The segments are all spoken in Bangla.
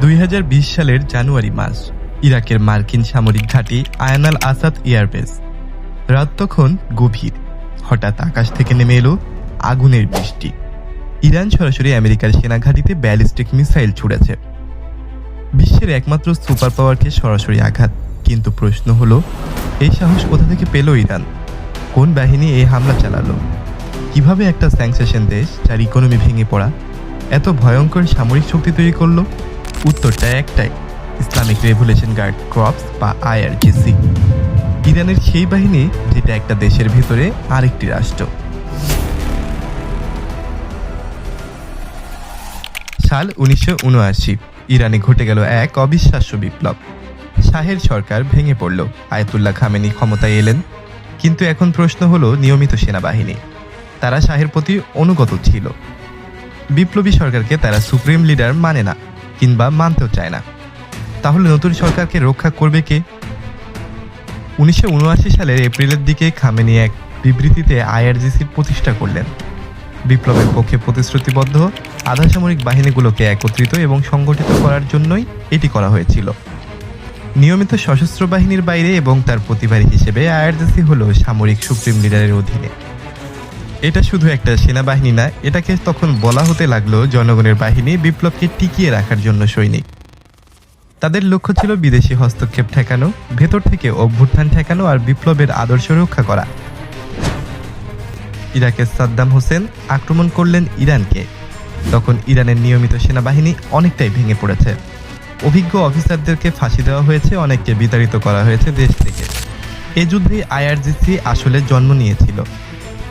2020 সালের জানুয়ারি মাস, ইরাকের মার্কিন সামরিক ঘাঁটি আয়ন আল আসাদ এয়ারবেস। রাত তখন গভীর। হঠাৎ আকাশ থেকে নেমে এলো আগুনের বৃষ্টি। ইরান সরাসরি আমেরিকার সেনা ঘাঁটিতে ব্যালিস্টিক মিসাইল ছুড়েছে। বিশ্বের একমাত্র সুপার পাওয়ারকে সরাসরি আঘাত। কিন্তু প্রশ্ন হলো, এই সাহস কোথা থেকে পেল ইরান? কোন বাহিনী এই হামলা চালালো? কিভাবে একটা স্যাংসেশন দেশ, যার ইকোনমি ভেঙে পড়া, এত ভয়ঙ্কর সামরিক শক্তি তৈরি করলো? উত্তরটা একটাই, ইসলামিক রেভলিউশন গার্ড কর্পস বা আইআরজিসি। ইরানের সেই বাহিনী যেটা একটা দেশের ভেতরে আরেকটি রাষ্ট্র। সাল 1979, ইরানে ঘটে গেল এক অবিশ্বাস্য বিপ্লব। শাহের সরকার ভেঙে পড়ল, আয়াতুল্লাহ খামেনি ক্ষমতায় এলেন। কিন্তু এখন প্রশ্ন হলো, নিয়মিত সেনাবাহিনী তারা শাহের প্রতি অনুগত ছিল। বিপ্লবী সরকারকে তারা সুপ্রিম লিডার মানে না, কিংবা মানতেও চায় না। তাহলে নতুন সরকারকে রক্ষা করবে কে? 1979 সালের এপ্রিলের দিকে খামেনি এক বিবৃতিতে আইআরজিসির প্রতিষ্ঠা করলেন। বিপ্লবের পক্ষে প্রতিশ্রুতিবদ্ধ আধা সামরিক বাহিনীগুলোকে একত্রিত এবং সংগঠিত করার জন্যই এটি করা হয়েছিল। নিয়মিত সশস্ত্র বাহিনীর বাইরে এবং তার প্রতিবারী হিসেবে আইআরজিসি হলো সামরিক সুপ্রিম লিডারের অধীনে। এটা শুধু একটা সেনাবাহিনী না, এটাকে তখন বলা হতে লাগলো জনগণের বাহিনী, বিপ্লবকে টিকিয়ে রাখার জন্য সৈনিক। তাদের লক্ষ্য ছিল বিদেশি হস্তক্ষেপ ঠেকানো, ভেতর থেকে অভ্যুত্থান ঠেকানো আর বিপ্লবের আদর্শ রক্ষা করা। ইরাকের সাদ্দাম হোসেন আক্রমণ করলেন ইরানকে। তখন ইরানের নিয়মিত সেনাবাহিনী অনেকটাই ভেঙে পড়েছে। অভিজ্ঞ অফিসারদেরকে ফাঁসি দেওয়া হয়েছে, অনেককে বিতাড়িত করা হয়েছে দেশ থেকে। এই যুদ্ধে আইআরজিসি আসলে জন্ম নিয়েছিল।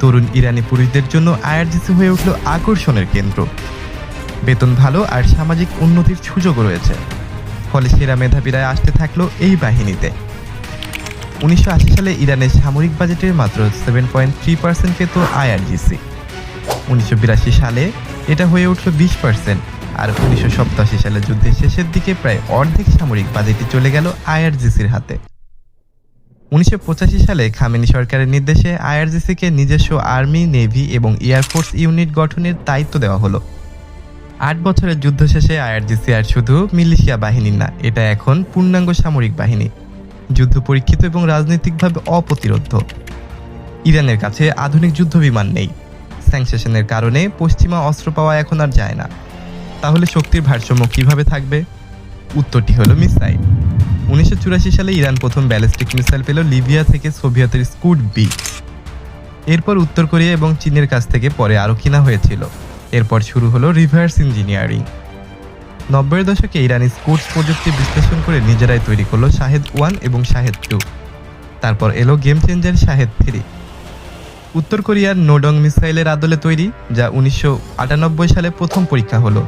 তরুণ ইরানি পুরুষদের জন্য আইআরজিসি হয়ে উঠল আকর্ষণের কেন্দ্র। বেতন ভালো আর সামাজিক উন্নতির সুযোগও রয়েছে। ফলে সেরা মেধাবীরা আসতে থাকলো এই বাহিনীতে। 1980 সালে ইরানের সামরিক বাজেটের মাত্র 7.3% পেত আইআরজিসি। 1982 সালে এটা হয়ে উঠল 20%, আর 1987 সালে যুদ্ধের শেষের দিকে প্রায় অর্ধেক সামরিক বাজেটই চলে গেল আইআরজিসির হাতে। 1985 সালে খামেনি সরকারের নির্দেশে আইআরজিসিকে নিজস্ব আর্মি, নেভি এবং এয়ারফোর্স ইউনিট গঠনের দায়িত্ব দেওয়া হলো। 8 বছরের যুদ্ধ শেষে আইআরজিসি আর শুধু মিলিশিয়া বাহিনী না, এটা এখন পূর্ণাঙ্গ সামরিক বাহিনী, যুদ্ধ পরীক্ষিত এবং রাজনৈতিকভাবে অপ্রতিরোধ্য। ইরানের কাছে আধুনিক যুদ্ধ বিমান নেই। স্যাংশনের কারণে পশ্চিমা অস্ত্র পাওয়া এখন আর যায় না। তাহলে শক্তির ভারসাম্য কিভাবে থাকবে? উত্তরটি হলো মিসাইল। 1984 সালে ইরান প্রথম ব্যালিস্টিক মিসাইল পেল লিবিয়া থেকে, সোভিয়েতের স্কুড বি। এরপর উত্তর কোরিয়া এবং চীনের কাছ থেকে পরে আরও কেনা হয়েছিল। এরপর শুরু হলো রিভার্স ইঞ্জিনিয়ারিং। 90-এর দশকে ইরানি স্কুডস প্রযুক্তি বিশ্লেষণ করে নিজেরাই তৈরি করলো শাহেদ 1 এবং শাহেদ 2। তারপর এলো গেম চেঞ্জার শাহেদ 3। উত্তর কোরিয়ার নোডং মিসাইলের আদলে তৈরি, যা 1998 সালে প্রথম পরীক্ষা হলো,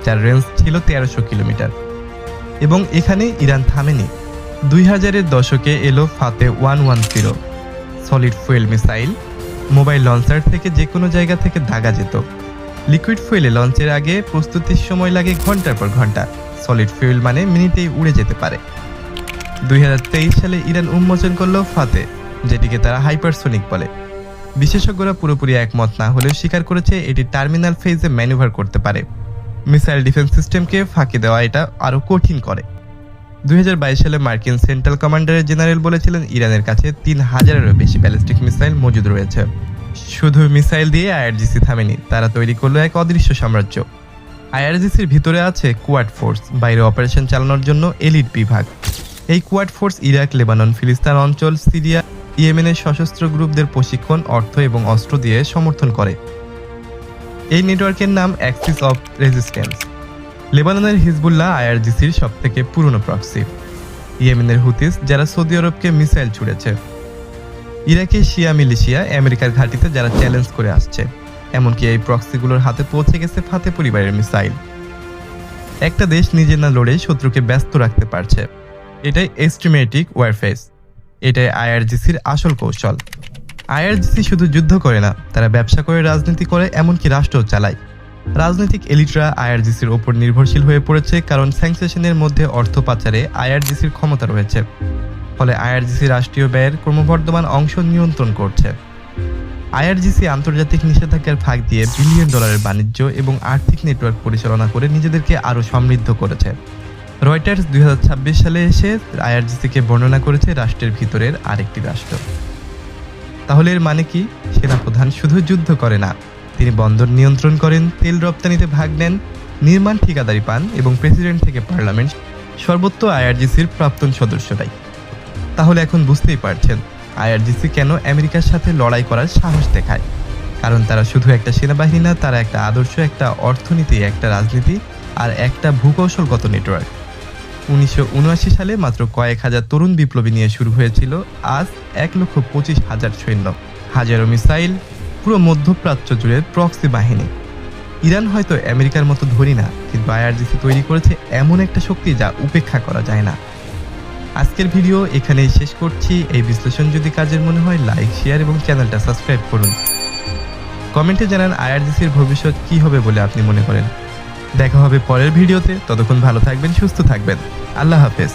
যার রেঞ্জ ছিল 1300 কিলোমিটার। এবং এখানে ইরান থামেনি। 2000-এর দশকে এলো ফাতে 110 solid fuel missile. Mobile launcher থেকে যে কোনো জায়গা থেকে দাগা যেত। লিকুইড ফুয়েলে লঞ্চের আগে প্রস্তুতির সময় লাগে ঘন্টার পর ঘন্টা। সলিড ফুয়েল মানে মিনিটেই উড়ে যেতে পারে। 2023 সালে ইরান উন্মোচন করলো ফাতে, যেটিকে তারা হাইপারসোনিক বলে। বিশেষজ্ঞরা পুরোপুরি একমত না হলেও স্বীকার করেছে এটি টার্মিনাল ফেজে ম্যানুভার করতে পারে। মিসাইল ডিফেন্স সিস্টেমকে ফাঁকি দেওয়া এটা আরও কঠিন করে। 2022 সালে মার্কিন সেন্ট্রাল কমান্ডারের জেনারেল বলেছিলেন ইরানের কাছে 3000-এরও বেশি ব্যালিস্টিক মিসাইল মজুদ রয়েছে। শুধু মিসাইল দিয়ে আইআরজিসি থামেনি, তারা তৈরি করলো এক অদৃশ্য সাম্রাজ্য। আইআরজিসির ভিতরে আছে কোয়াড ফোর্স, বাইরে অপারেশন চালানোর জন্য এলিট বিভাগ। এই কোয়াড ফোর্স ইরাক, লেবানন, ফিলিস্তিন অঞ্চল, সিরিয়া, ইয়েমেনের সশস্ত্র গ্রুপদের প্রশিক্ষণ, অর্থ এবং অস্ত্র দিয়ে সমর্থন করে। এই নেটওয়ার্কের নাম অ্যাক্সিস অফ রেজিস্ট্যান্স। লেবাননের হিজবুল্লাহ আইআরজিসির সবথেকে পুরনো প্রক্সি। ইয়েমেনের হুতিস, যারা সৌদি আরবকে মিসাইল ছুড়েছে। ইরাকের শিয়া মিলিশিয়া, আমেরিকার ঘাঁটিতে যারা চ্যালেঞ্জ করে আসছে। এমনকি এই প্রক্সিগুলোর হাতে পৌঁছে গেছে ফাতে পরিবারের মিসাইল। একটা দেশ নিজে না লড়ে শত্রুকে ব্যস্ত রাখতে পারছে। এটাই এস্টিমেটিক ওয়ারফেস। এটাই আইআরজিসির আসল কৌশল। আইআরজিসি শুধু যুদ্ধ করে না, তারা ব্যবসা করে, রাজনীতি করে, এমনকি রাষ্ট্রও চালায়। রাজনৈতিক এলিটরা আইআরজিসির ওপর নির্ভরশীল হয়ে পড়েছে, কারণ স্যাংশনের মধ্যে অর্থ পাচারে আইআরজিসির ক্ষমতা রয়েছে। ফলে আইআরজিসি রাষ্ট্রীয় ব্যয়ের ক্রমবর্ধমান অংশ নিয়ন্ত্রণ করছে। আইআরজিসি আন্তর্জাতিক নিষেধাজ্ঞার ফাঁক দিয়ে $1 বিলিয়ন বাণিজ্য এবং আর্থিক নেটওয়ার্ক পরিচালনা করে নিজেদেরকে আরও সমৃদ্ধ করেছে। রয়টার্স 2026 সালে এসে আইআরজিসিকে বর্ণনা করেছে রাষ্ট্রের ভিতরের আরেকটি রাষ্ট্র। তাহলে এর মানে কি? সেনাপ্রধান শুধু যুদ্ধ করে না, তিনি বন্দর নিয়ন্ত্রণ করেন, তেল রপ্তানিতে ভাগ নেন, নির্মাণ ঠিকাদারি পান এবং প্রেসিডেন্ট থেকে পার্লামেন্ট সর্বত্র আইআরজিসির প্রাক্তন সদস্যরাই। তাহলে এখন বুঝতেই পারছেন আইআরজিসি কেন আমেরিকার সাথে লড়াই করার সাহস দেখায়। কারণ তারা শুধু একটা সেনাবাহিনী না, তারা একটা আদর্শ, একটা অর্থনীতি, একটা রাজনীতি আর একটা ভূকৌশলগত নেটওয়ার্ক। 1979 সালে মাত্র কয়েক হাজার তরুণ বিপ্লবী নিয়ে শুরু হয়েছিল, আজ 1,25,000 সৈন্য, হাজারো মিসাইল, পুরো মধ্যপ্রাচ্য জুড়ে প্রক্সি বাহিনী। ইরান হয়তো আমেরিকার মতো ধরি না, কিন্তু আইআরজিসি তৈরি করেছে এমন একটা শক্তি যা উপেক্ষা করা যায় না। আজকের ভিডিও এখানেই শেষ করছি। এই বিশ্লেষণ যদি কাজের মনে হয় লাইক, শেয়ার এবং চ্যানেলটা সাবস্ক্রাইব করুন। কমেন্টে জানান আইআরজিসির ভবিষ্যৎ কি হবে বলে আপনি মনে করেন। দেখা হবে পরের ভিডিওতে, ততক্ষণ ভালো থাকবেন, সুস্থ থাকবেন। আল্লাহ হাফেজ।